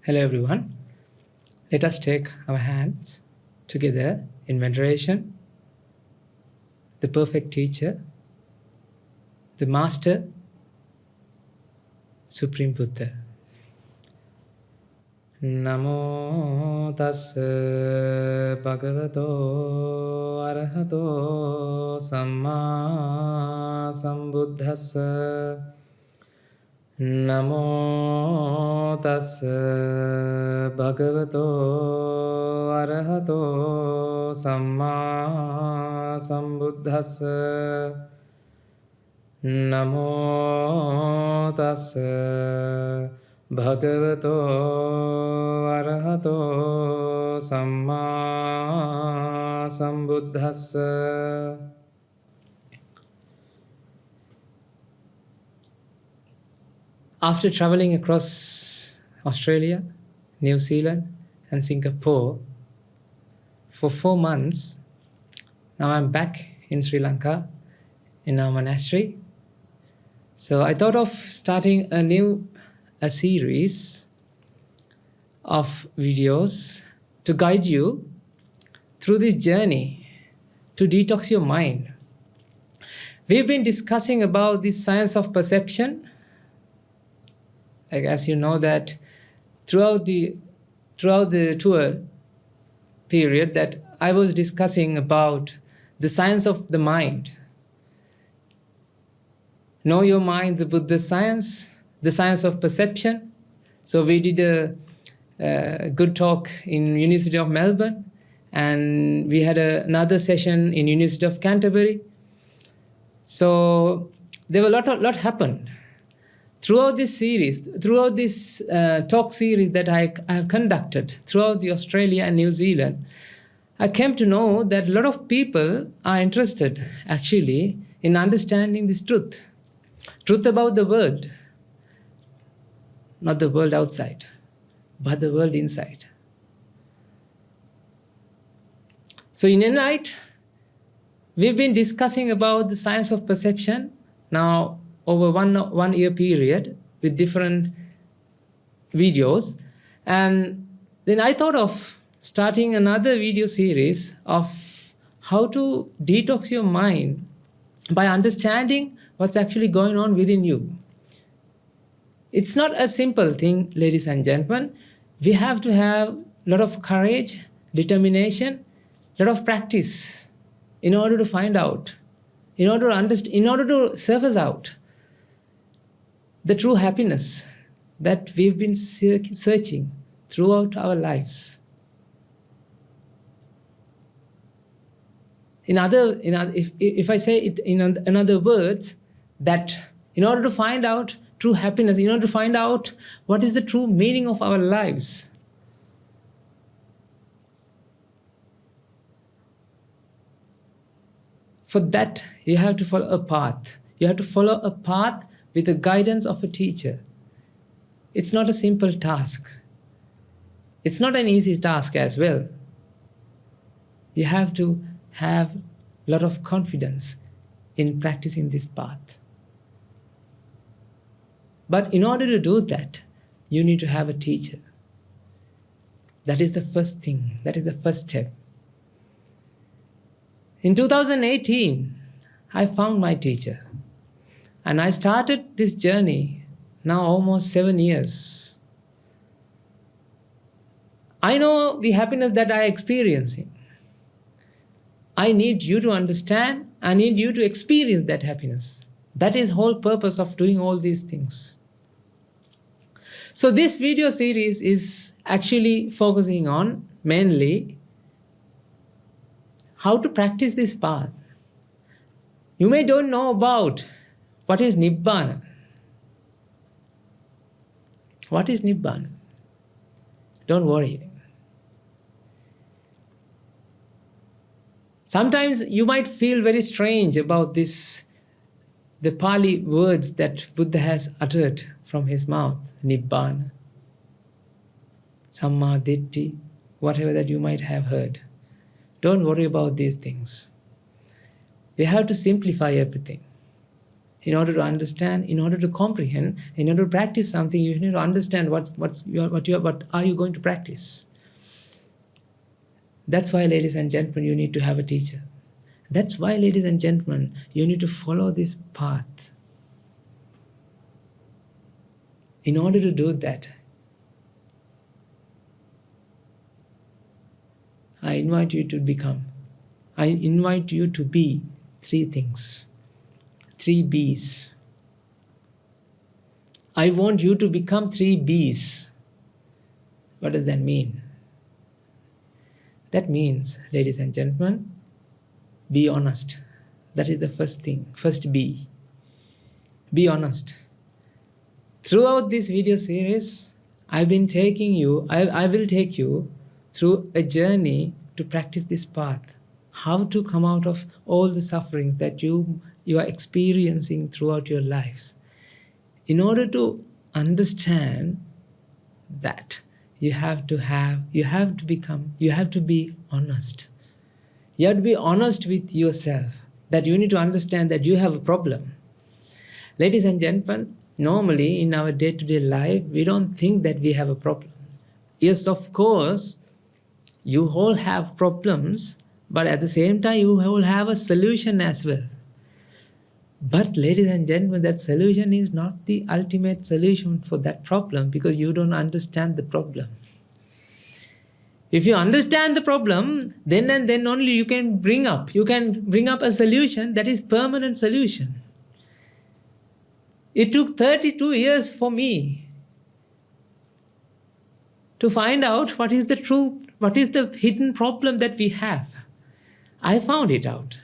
Hello everyone. Let us take our hands together in veneration, the perfect teacher, the master, Supreme Buddha. Namo tassa bhagavato arahato samma sambuddhassa. Namo tassa bhagavato arahato samma sambuddhassa. Namo tassa bhagavato arahato samma sambuddhassa. After traveling across Australia, New Zealand, and Singapore for 4 months, now I'm back in Sri Lanka in our monastery. So I thought of starting a series of videos to guide you through this journey to detox your mind. We've been discussing about the science of perception. Like as you know that throughout the tour period that I was discussing about the science of the mind. Know your mind, the Buddha science, the science of perception. So we did a good talk in University of Melbourne, and we had another session in University of Canterbury. So there were a lot happened. Throughout this series, throughout this talk series that I have conducted throughout the Australia and New Zealand, I came to know that a lot of people are interested actually in understanding this truth about the world, not the world outside, but the world inside. So in Enlight, we've been discussing about the science of perception now over one year period with different videos. And then I thought of starting another video series of how to detox your mind by understanding what's actually going on within you. It's not a simple thing, ladies and gentlemen. We have to have a lot of courage, determination, a lot of practice in order to find out, in order to understand, in order to surface out the true happiness that we've been searching throughout our lives. If I say it in other words, that in order to find out true happiness, in order to find out what is the true meaning of our lives, for that you have to follow a path. You have to follow a path with the guidance of a teacher. It's not a simple task. It's not an easy task as well. You have to have a lot of confidence in practicing this path. But in order to do that, you need to have a teacher. That is the first thing. That is the first step. In 2018, I found my teacher. And I started this journey now almost 7 years. I know the happiness that I am experiencing. I need you to understand. I need you to experience that happiness. That is the whole purpose of doing all these things. So this video series is actually focusing on mainly how to practice this path. You may don't know about what is Nibbana. What is Nibbana? Don't worry. Sometimes you might feel very strange about this, the Pali words that Buddha has uttered from his mouth, Nibbana, Samma Ditti, whatever that you might have heard. Don't worry about these things. We have to simplify everything. In order to understand, in order to comprehend, in order to practice something, you need to understand what are you going to practice. That's why, ladies and gentlemen, you need to have a teacher. That's why, ladies and gentlemen, you need to follow this path. In order to do that, I invite you to be three things, three B's. I want you to become three B's. What does that mean? That means, ladies and gentlemen, be honest. That is the first thing, first B. Be honest. Throughout this video series, I will take you through a journey to practice this path. How to come out of all the sufferings that you are experiencing throughout your lives. In order to understand that, you have to be honest. You have to be honest with yourself, that you need to understand that you have a problem. Ladies and gentlemen, normally in our day-to-day life, we don't think that we have a problem. Yes, of course, you all have problems, but at the same time, you all have a solution as well. But ladies and gentlemen, that solution is not the ultimate solution for that problem, because you don't understand the problem. If you understand the problem, then and then only you can bring up a solution that is permanent solution. It took 32 years for me to find out what is the hidden problem that we have. I found it out.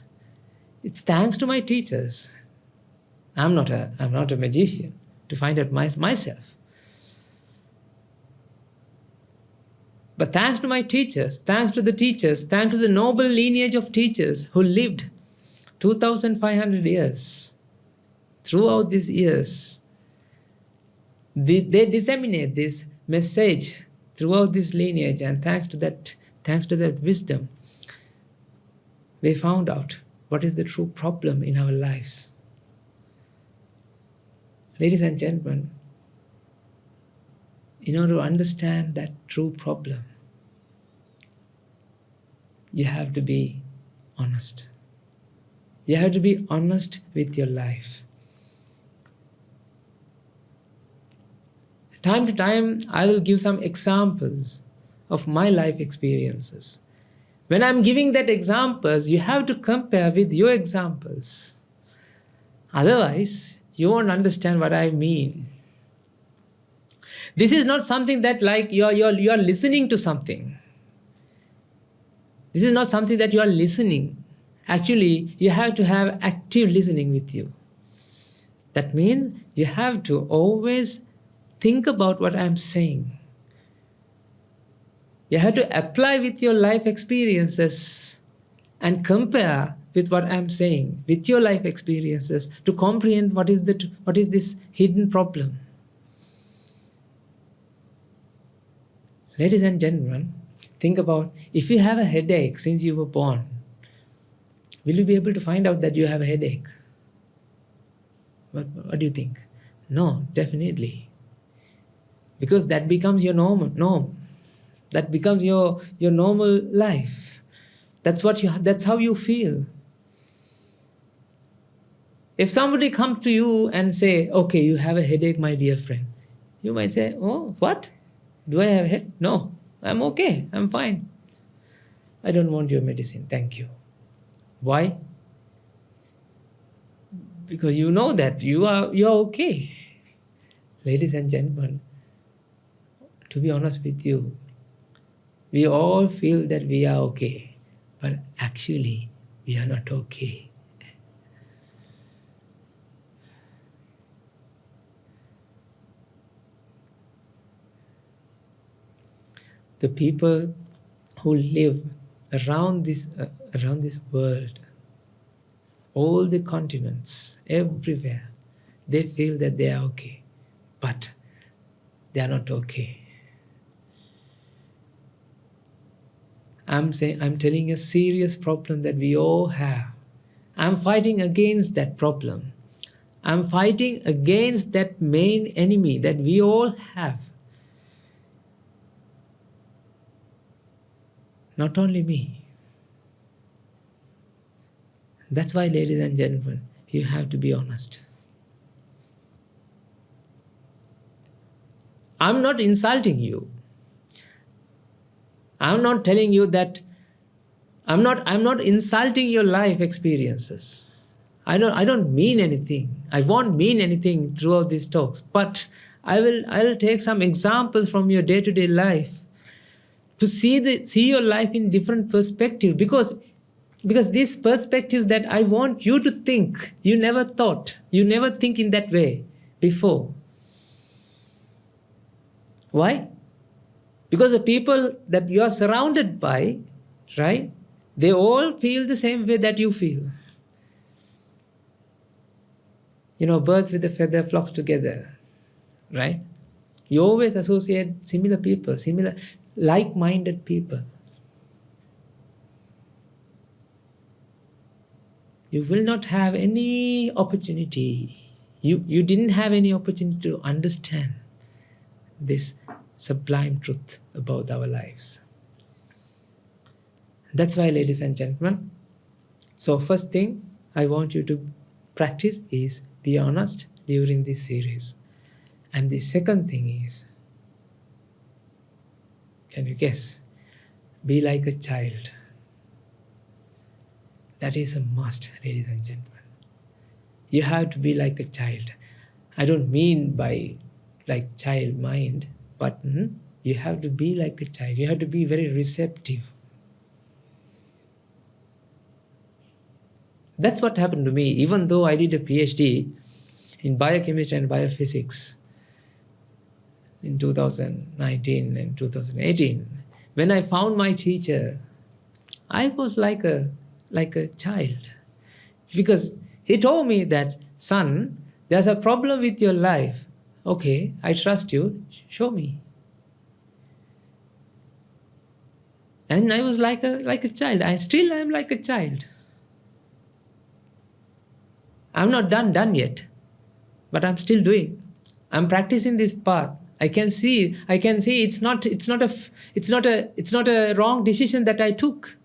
It's thanks to my teachers. I'm not a magician to find out myself. But thanks to my teachers, thanks to the noble lineage of teachers who lived 2,500 years, throughout these years, they disseminate this message throughout this lineage, and thanks to that wisdom, we found out what is the true problem in our lives. Ladies and gentlemen, in order to understand that true problem, you have to be honest. You have to be honest with your life. Time to time, I will give some examples of my life experiences. When I'm giving that examples, you have to compare with your examples. Otherwise, you won't understand what I mean. This is not something that like you are listening to something. This is not something that you are listening. Actually, you have to have active listening with you. That means you have to always think about what I'm saying. You have to apply with your life experiences and compare with what I'm saying, with your life experiences, to comprehend what is this hidden problem. Ladies and gentlemen, think about, if you have a headache since you were born, will you be able to find out that you have a headache? What do you think? No, definitely. Because that becomes your norm. That becomes your normal life. That's how you feel. If somebody comes to you and say, okay, you have a headache, my dear friend, you might say, oh, what? Do I have a headache? No, I'm okay, I'm fine. I don't want your medicine, thank you. Why? Because you know that you are okay. Ladies and gentlemen, to be honest with you, we all feel that we are okay, but actually we are not okay. The people who live around this world, all the continents, everywhere, they feel that they are okay, but they are not okay. I'm telling a serious problem that we all have. I'm fighting against that problem. I'm fighting against that main enemy that we all have. Not only me. That's why, ladies and gentlemen, you have to be honest. I'm not insulting you. I'm not telling you that I'm not insulting your life experiences. I don't mean anything. I won't mean anything throughout these talks. But I will take some examples from your day-to-day life to see your life in different perspective, because these perspectives that I want you to think, you never thought, you never think in that way before. Why? Because the people that you are surrounded by, right, they all feel the same way that you feel. Birds with a feather flocks together, right? You always associate similar people, similar like-minded people. You will not have any opportunity. You didn't have any opportunity to understand this sublime truth about our lives. That's why, ladies and gentlemen, so first thing I want you to practice is be honest during this series. And the second thing is, can you guess? Be like a child. That is a must, ladies and gentlemen. You have to be like a child. I don't mean by like child mind, but you have to be like a child. You have to be very receptive. That's what happened to me, even though I did a PhD in biochemistry and biophysics in 2019 and 2018. When I found my teacher, I was like a child, because he told me that, son, there's a problem with your life. Okay, I trust you. Show me. And I was like a child. I still am like a child. I'm not done yet, but I'm still doing. I'm practicing this path. I can see it's not a wrong decision that I took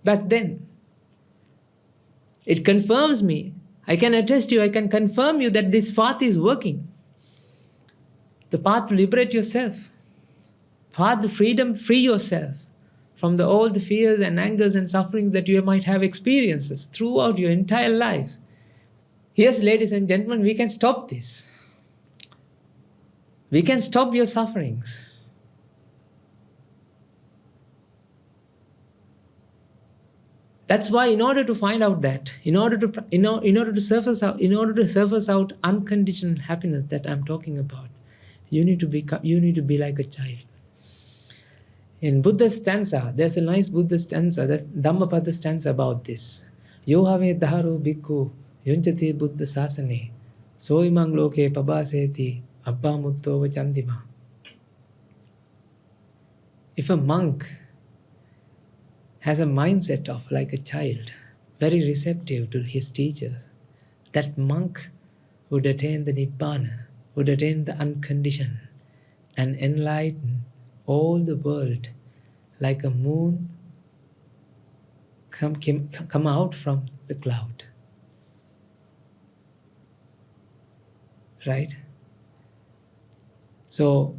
back then. It confirms me. I can attest you, I can confirm you that this path is working. The path to liberate yourself. Path to freedom, free yourself from all the fears and angers and sufferings that you might have experiences throughout your entire life. Yes, ladies and gentlemen, we can stop this. We can stop your sufferings. That's why, in order to find out that, in order to surface out unconditional happiness that I'm talking about, you need to be like a child. In Buddha's stanza, there's a nice Buddha stanza, that Dhammapada stanza about this. Yohave dharu bhikkhu yunchati buddha sasane soimang loke pabaseti abba muttova chandima. If a monk has a mindset of like a child, very receptive to his teachers, that monk would attain the Nibbana, would attain the unconditioned and enlighten all the world like a moon come out from the cloud. Right? So,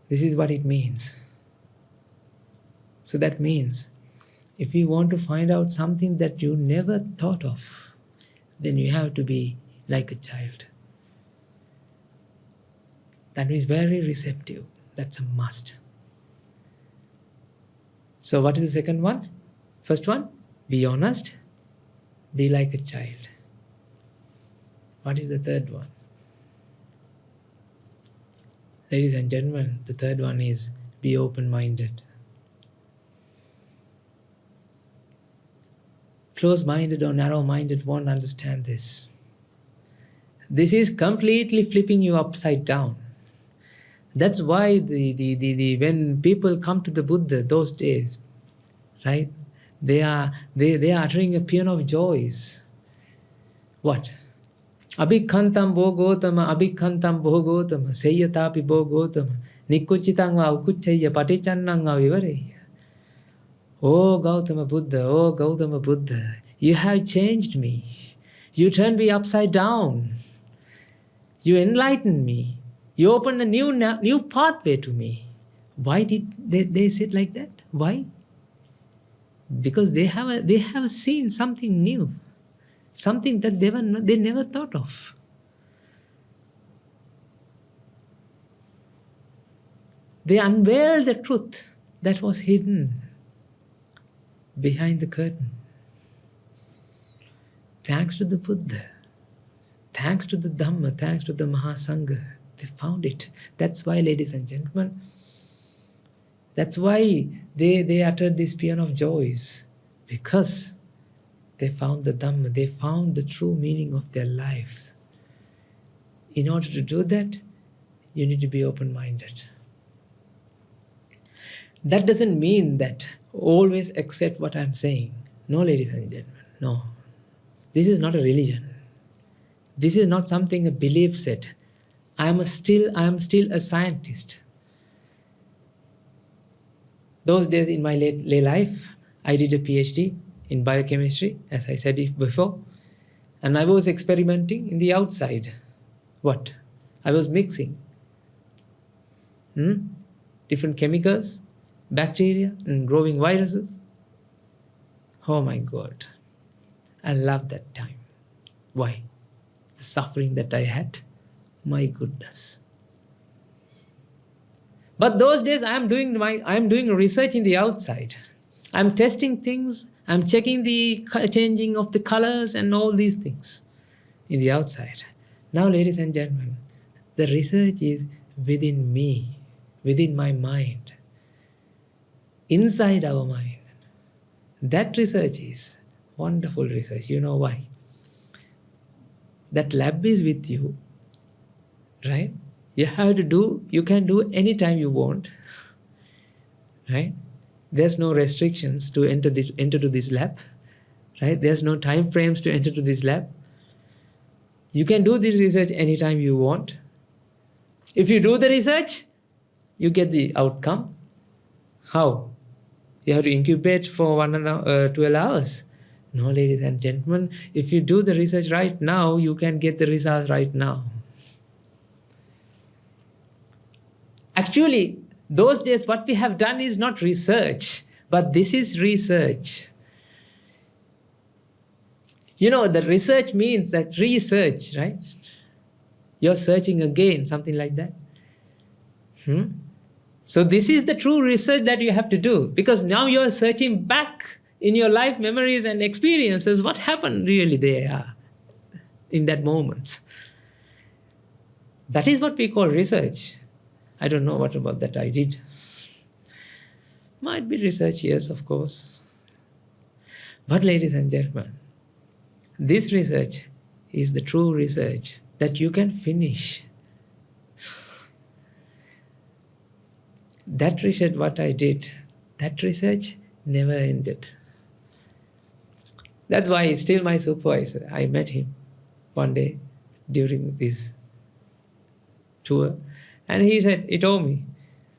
this is what it means. So that means, if you want to find out something that you never thought of, then you have to be like a child. That means very receptive. That's a must. So what is the second one? First one, be honest, be like a child. What is the third one? Ladies and gentlemen, the third one is be open-minded. Close-minded or narrow-minded won't understand this. This is completely flipping you upside down. That's why when people come to the Buddha those days, right? They are uttering a paean of joys. What? Abhikhantam bhogotama, abhikhantam bhogotama, seyatapi bhogotama, nikkuchitang va ukuchchaya patichannang va vivareya. Oh Gautama Buddha, oh Gautama Buddha, you have changed me. You turned me upside down. You enlightened me. You opened a new pathway to me. Why did they say it like that? Why? Because they have seen something new, something that they never thought of. They unveiled the truth that was hidden behind the curtain. Thanks to the Buddha, thanks to the Dhamma, thanks to the Mahasangha, they found it. That's why, ladies and gentlemen, that's why they uttered this paean of joys, because they found the Dhamma, they found the true meaning of their lives. In order to do that, you need to be open-minded. That doesn't mean that always accept what I'm saying. No, ladies and gentlemen, no. This is not a religion. This is not something a belief set. I am still a scientist. Those days in my late life, I did a PhD in biochemistry, as I said it before, and I was experimenting in the outside. What? I was mixing different chemicals, bacteria, and growing viruses. Oh my God. I love that time. Why? The suffering that I had. My goodness. But those days I am doing research in the outside. I'm testing things. I'm checking the changing of the colors and all these things in the outside. Now, ladies and gentlemen, the research is within me, within my mind, inside our mind. That research is wonderful research. You know why? That lab is with you, right? You can do anytime you want, right? There's no restrictions to enter to this lab, right? There's no time frames to enter to this lab. You can do this research anytime you want. If you do the research, you get the outcome. How? You have to incubate for 12 hours. No, ladies and gentlemen, if you do the research right now, you can get the results right now. Actually, those days what we have done is not research, but this is research. You know, the research means that research, right? You're searching again, something like that. So this is the true research that you have to do, because now you're searching back in your life memories and experiences what happened really there in that moment. That is what we call research. I don't know what about that I did. Might be research, yes, of course. But ladies and gentlemen, this research is the true research that you can finish. That research, what I did, that research never ended. That's why he's still my supervisor. I met him one day during this tour, and he told me,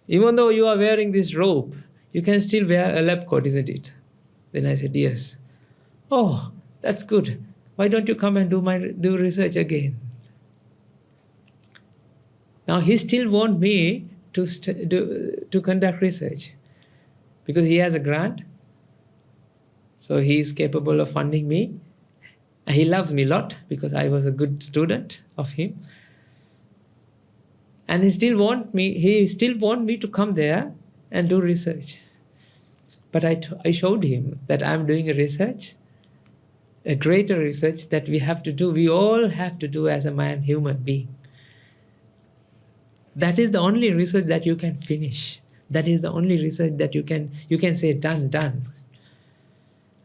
even though you are wearing this robe, you can still wear a lab coat, isn't it? Then I said, yes. Oh, that's good. Why don't you come and do research again? Now he still wants me to conduct research because he has a grant. So he is capable of funding me. He loves me a lot because I was a good student of him. And he still want me to come there and do research. But I showed him that I'm doing a research, a greater research that we have to do. We all have to do as a human being. That is the only research that you can finish. That is the only research that you can say done.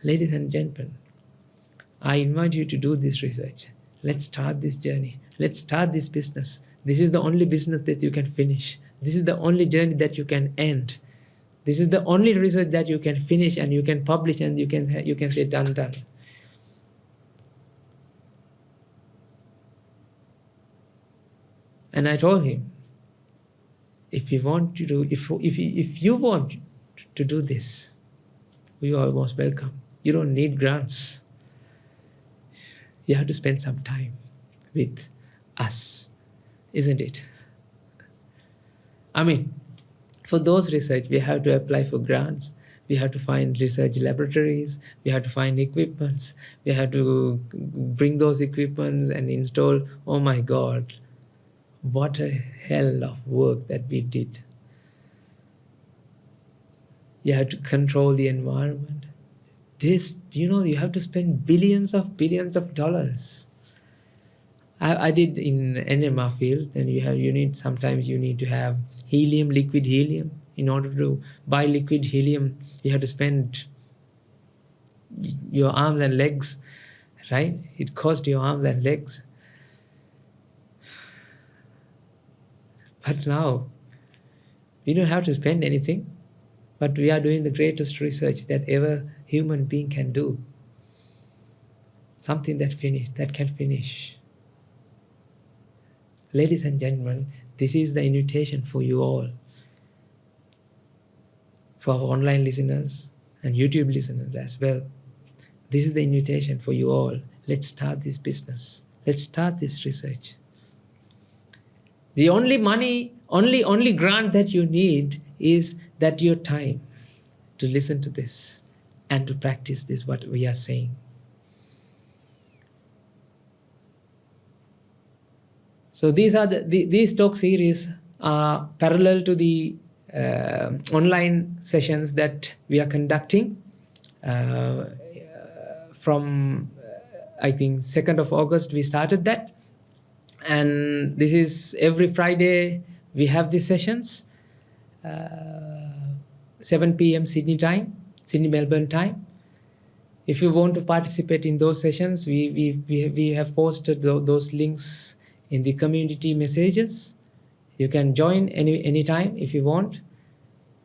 Ladies and gentlemen, I invite you to do this research. Let's start this journey. Let's start this business. This is the only business that you can finish. This is the only journey that you can end. This is the only research that you can finish and you can publish and you can say done. And I told him, if you want to do, if you want to do this, you are most welcome. You don't need grants. You have to spend some time with us, isn't it? I mean, for those research, we have to apply for grants. We have to find research laboratories. We have to find equipments. We have to bring those equipments and install. Oh my God, what a hell of work that we did. You have to control the environment. This, you have to spend billions of dollars. I did in NMR field, and sometimes you need to have helium, liquid helium. In order to buy liquid helium, you have to spend your arms and legs, right? It costs your arms and legs. But now, we don't have to spend anything, but we are doing the greatest research that ever human being can do. Something that can finish. Ladies and gentlemen, this is the invitation for you all, for our online listeners and YouTube listeners as well. This is the invitation for you all. Let's start this business. Let's start this research. The only grant that you need is that your time to listen to this and to practice this, what we are saying. So these talk series are parallel to the online sessions that we are conducting from, I think, 2nd of August we started that. And this is every Friday we have these sessions, 7 p.m. Sydney Melbourne time. If you want to participate in those sessions, we have posted those links in the community messages. You can join any time if you want.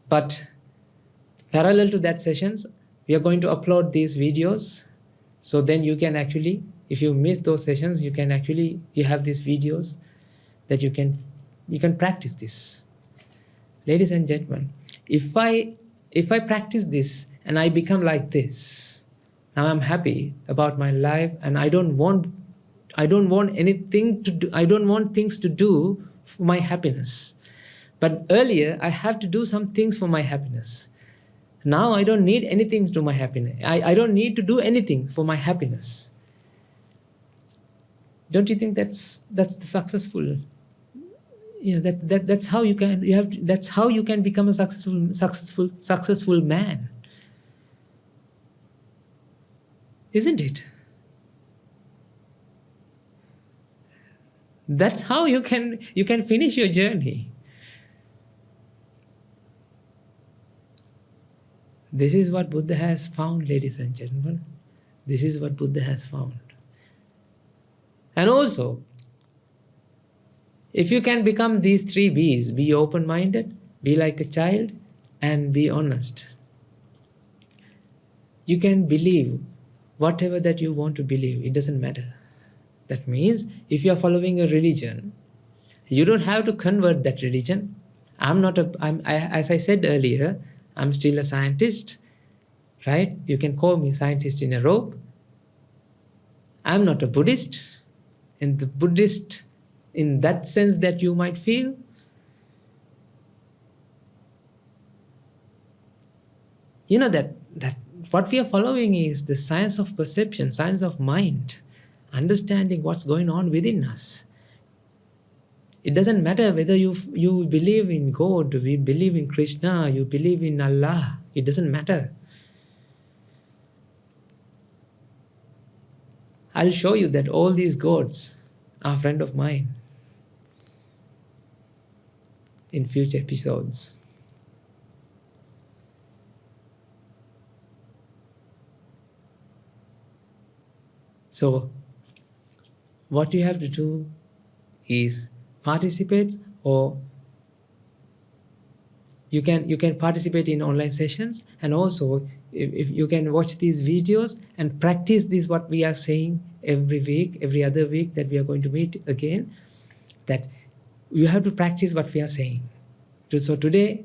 But parallel to that sessions, we are going to upload these videos. So then you can actually, if you miss those sessions, you have these videos that you can practice this. Ladies and gentlemen, if I practice this and I become like this, now I'm happy about my life, and I don't want anything to do. I don't want things to do for my happiness. But earlier, I have to do some things for my happiness. Now I don't need anything to my happiness. I don't need to do anything for my happiness. Don't you think that's the successful? That's how you can. That's how you can become a successful man. Isn't it? That's how you can finish your journey. This is what Buddha has found, ladies and gentlemen. This is what Buddha has found. And also, if you can become these 3 B's, be open-minded, be like a child, and be honest, you can believe whatever that you want to believe. It doesn't matter. That means if you are following a religion, you don't have to convert that religion. As I said earlier, I'm still a scientist, right? You can call me scientist in a robe. I'm not a Buddhist, in that sense that you might feel. You know that what we are following is the science of perception, science of mind, understanding what's going on within us. It doesn't matter whether you believe in God, we believe in Krishna, you believe in Allah. It doesn't matter. I'll show you that all these gods are a friend of mine in future episodes. So, what you have to do is participate, or you can participate in online sessions, and also if you can watch these videos and practice this, what we are saying every week, every other week that we are going to meet again, that You have to practice what we are saying. So today,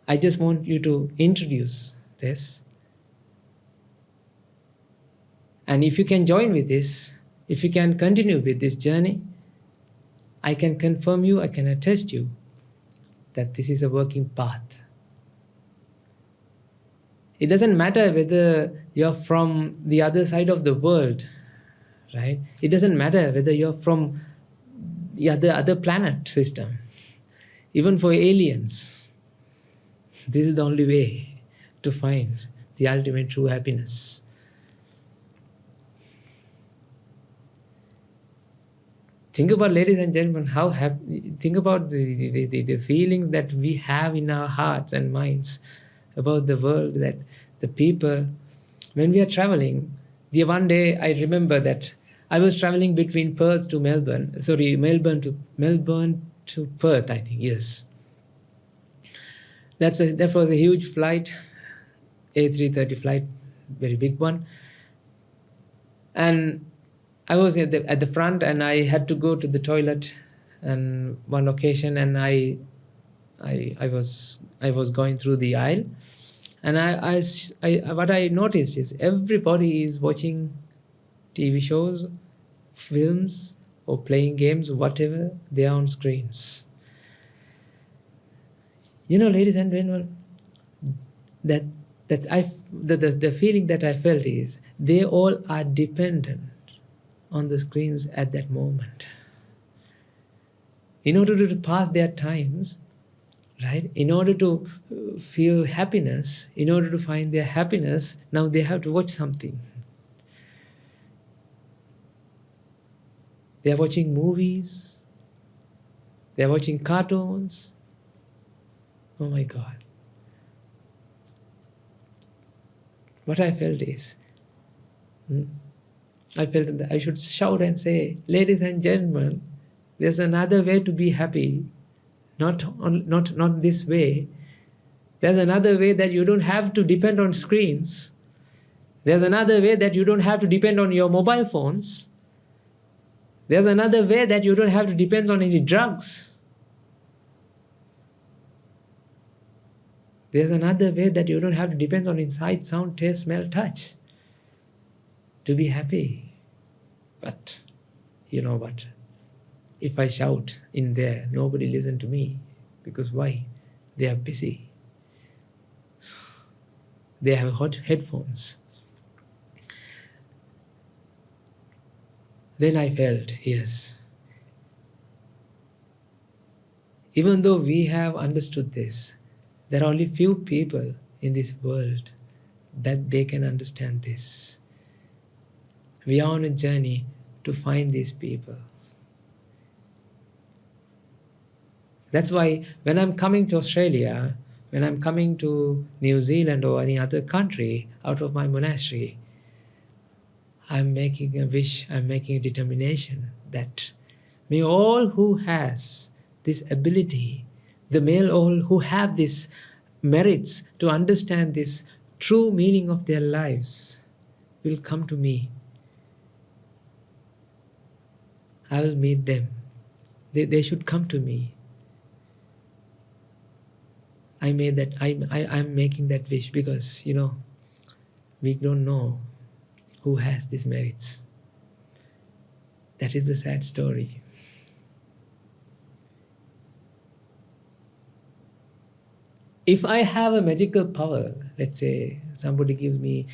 I just want you to introduce this. And if you can join with this, if you can continue with this journey, I can confirm you, I can attest you that this is a working path. It doesn't matter whether you're from the other side of the world, right? It doesn't matter whether you're from the other planet system. Even for aliens, this is the only way to find the ultimate true happiness. Think about, ladies and gentlemen, how happy, think about the feelings that we have in our hearts and minds about the world, that the people, when we are traveling. The one day I remember that I was traveling between Melbourne to Perth, I think, yes. That was a huge flight, A330 flight, very big one. And I was at the front, and I had to go to the toilet on one occasion, and I was going through the aisle, and I what I noticed is everybody is watching TV shows, films, or playing games, whatever, they are on screens. Ladies and gentlemen, the feeling that I felt is they all are dependent on the screens at that moment. In order to pass their times, right? In order to feel happiness, in order to find their happiness, now they have to watch something. They are watching movies. They are watching cartoons. Oh my God. What I felt is, I felt that I should shout and say, ladies and gentlemen, there's another way to be happy. Not this way. There's another way that you don't have to depend on screens. There's another way that you don't have to depend on your mobile phones. There's another way that you don't have to depend on any drugs. There's another way that you don't have to depend on sight, sound, taste, smell, touch to be happy. But you know what? If I shout in there, nobody listen to me. Because why? They are busy. They have hot headphones. Then I felt, yes, even though we have understood this, there are only few people in this world that they can understand this. We are on a journey to find these people. That's why when I'm coming to Australia, when I'm coming to New Zealand or any other country out of my monastery, I'm making a wish, I'm making a determination that may all who has this ability, all who have these merits to understand this true meaning of their lives will come to me. I will meet them. They should come to me. I'm making that wish because, we don't know who has these merits. That is the sad story. If I have a magical power, let's say somebody gives me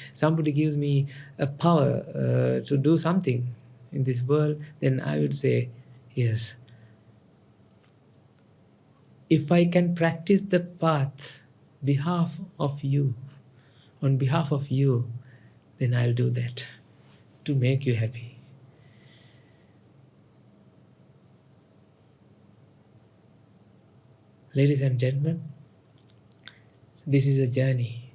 a power to do something in this world, then I would say, yes, if I can practice the path on behalf of you, then I'll do that to make you happy. Ladies and gentlemen, this is a journey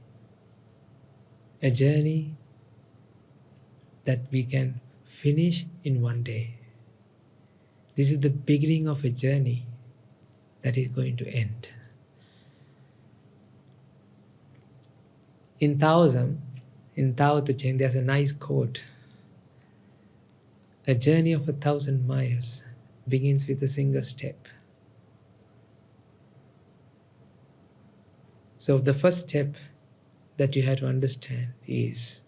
that we can finish in one day. This is the beginning of a journey that is going to end. In Taoism, in Tao Te Ching, there's a nice quote. A journey of 1,000 miles begins with a single step. So the first step that you have to understand is,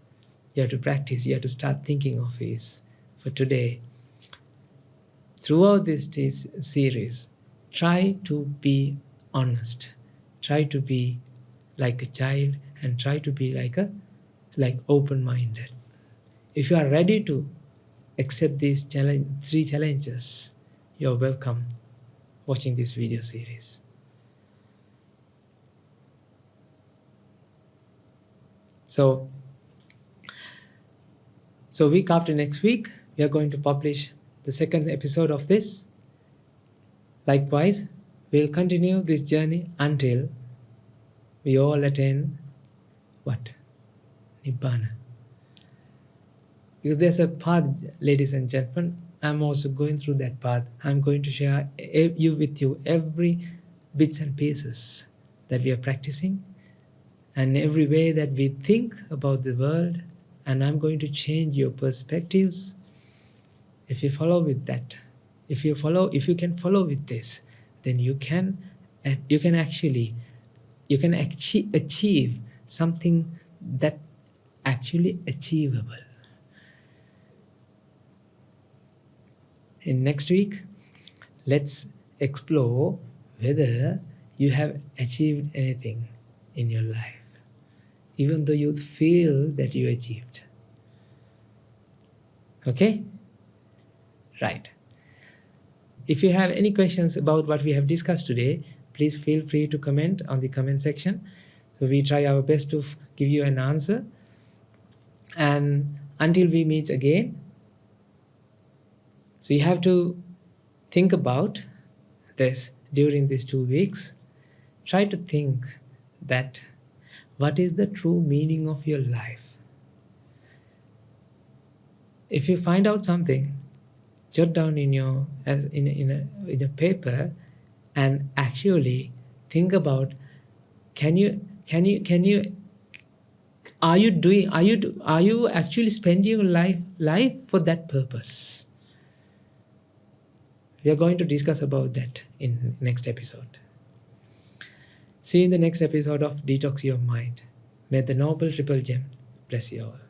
you have to practice, you have to start thinking of is, for today, throughout this series, try to be honest. Try to be like a child and try to be like open-minded. If you are ready to accept these three challenges, you're welcome watching this video series. So week after next week, we are going to publish the second episode of this. Likewise, we'll continue this journey until we all attain what? Nibbana. Because there's a path, ladies and gentlemen. I'm also going through that path. I'm going to share with you every bits and pieces that we are practicing and every way that we think about the world, and I'm going to change your perspectives. If you follow with that, if you can follow with this, then you can achieve something that actually achievable. In next week, let's explore whether you have achieved anything in your life, even though you feel that you achieved. Okay? Right. If you have any questions about what we have discussed today, please feel free to comment on the comment section. So we try our best to give you an answer. And until we meet again, so you have to think about this during these 2 weeks. Try to think that what is the true meaning of your life. If you find out something, jot down in a paper and actually think about, are you actually spending your life for that purpose? We are going to discuss about that in next episode. See you in the next episode of Detox Your Mind. May the Noble Triple Gem bless you all.